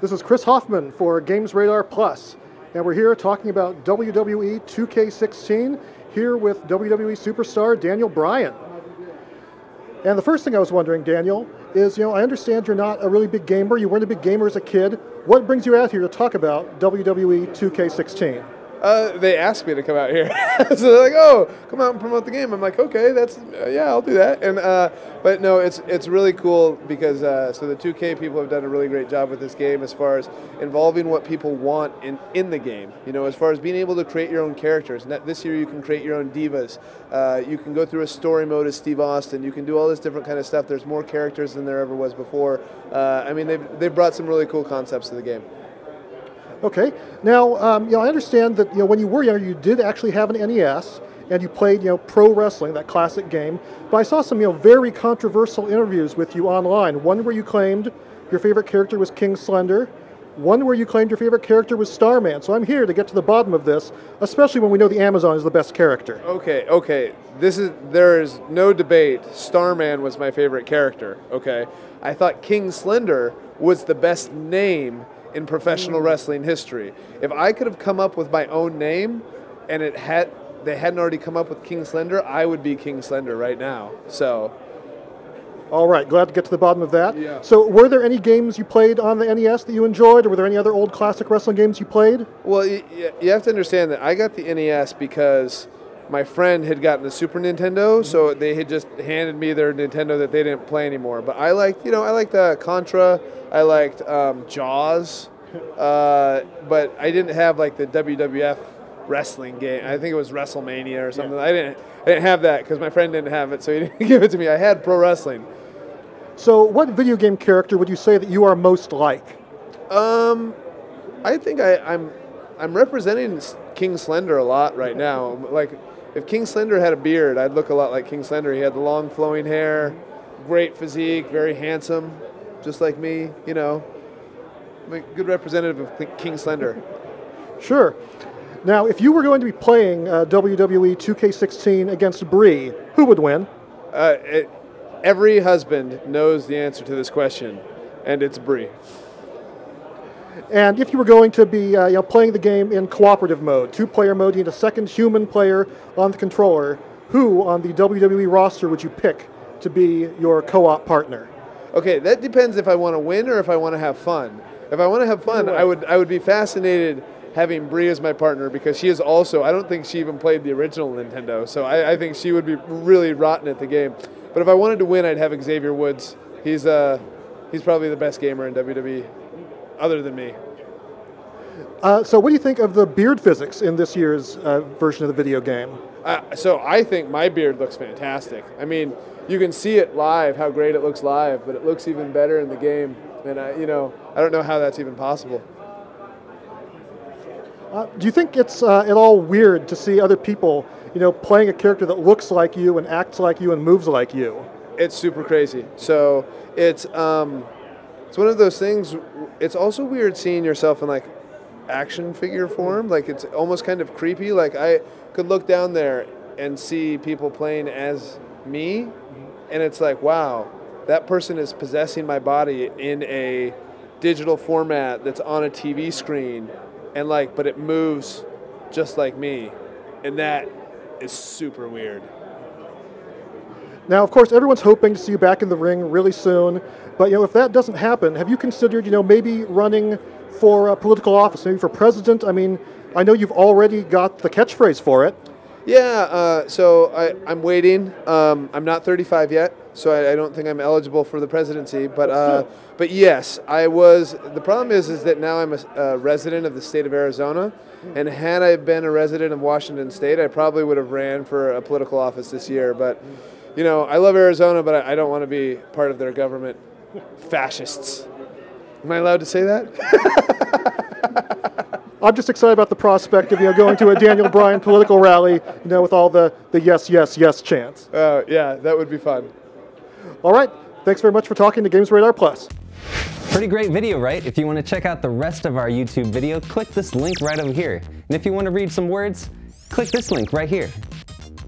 This is Chris Hoffman for GamesRadar Plus, and we're here talking about WWE 2K16 here with WWE superstar Daniel Bryan. And the first thing I was wondering, Daniel, is, I understand you're not a really big gamer. You weren't a big gamer as a kid. What brings you out here to talk about WWE 2K16? They asked me to come out here. So they're like, oh, come out and promote the game. I'm like, okay, yeah, I'll do that. And but no, it's really cool because so the 2K people have done a really great job with this game as far as involving what people want in the game. As far as being able to create your own characters. And this year you can create your own divas. You can go through a story mode as Steve Austin. You can do all this different kind of stuff. There's more characters than there ever was before. I mean, they've brought some really cool concepts to the game. Okay. Now, I understand that when you were younger, you did actually have an NES, and you played pro wrestling, that classic game. But I saw some very controversial interviews with you online. One where you claimed your favorite character was King Slender. One where you claimed your favorite character was Starman. So I'm here to get to the bottom of this, especially when we know the Amazon is the best character. Okay. There is no debate. Starman was my favorite character. Okay. I thought King Slender was the best name in professional wrestling history. If I could have come up with my own name and they hadn't already come up with King Slender, I would be King Slender right now. So, all right, glad to get to the bottom of that. Yeah. So were there any games you played on the NES that you enjoyed, or were there any other old classic wrestling games you played? Well, you have to understand that I got the NES because my friend had gotten the Super Nintendo, so they had just handed me their Nintendo that they didn't play anymore. But I liked Contra, I liked Jaws, but I didn't have like the WWF wrestling game. I think it was WrestleMania or something. Yeah. I didn't have that because my friend didn't have it, so he didn't give it to me. I had pro wrestling. So, what video game character would you say that you are most like? I think I'm representing King Slender a lot right now. Like, if King Slender had a beard, I'd look a lot like King Slender. He had the long flowing hair, great physique, very handsome, just like me, I'm a good representative of King Slender. Sure. Now, if you were going to be playing WWE 2K16 against Brie, who would win? Every husband knows the answer to this question, and it's Brie. And if you were going to be playing the game in cooperative mode, two-player mode, you need a second human player on the controller, who on the WWE roster would you pick to be your co-op partner? Okay, that depends if I want to win or if I want to have fun. If I want to have fun, I would be fascinated having Brie as my partner because she is also, I don't think she even played the original Nintendo, so I think she would be really rotten at the game. But if I wanted to win, I'd have Xavier Woods. He's probably the best gamer in WWE, other than me. So what do you think of the beard physics in this year's version of the video game? So I think my beard looks fantastic. I mean, you can see it live, how great it looks live, but it looks even better in the game. And I don't know how that's even possible. Do you think it's at all weird to see other people, playing a character that looks like you and acts like you and moves like you? It's super crazy. So it's one of those things. It's also weird seeing yourself in like action figure form. Like it's almost kind of creepy. Like I could look down there and see people playing as me, and it's like, wow, that person is possessing my body in a digital format that's on a TV screen, and but it moves just like me, and that is super weird. Now, of course, everyone's hoping to see you back in the ring really soon, but if that doesn't happen, have you considered maybe running for a political office, maybe for president? I mean, I know you've already got the catchphrase for it. Yeah, so I'm waiting. I'm not 35 yet, so I don't think I'm eligible for the presidency. But yes, I was. The problem is that now I'm a resident of the state of Arizona, and had I been a resident of Washington State, I probably would have ran for a political office this year. But I love Arizona, but I don't want to be part of their government. Fascists. Am I allowed to say that? I'm just excited about the prospect of going to a Daniel Bryan political rally, with all the yes, yes, yes chants. Yeah, that would be fun. All right, thanks very much for talking to GamesRadar Plus. Pretty great video, right? If you want to check out the rest of our YouTube video, click this link right over here. And if you want to read some words, click this link right here.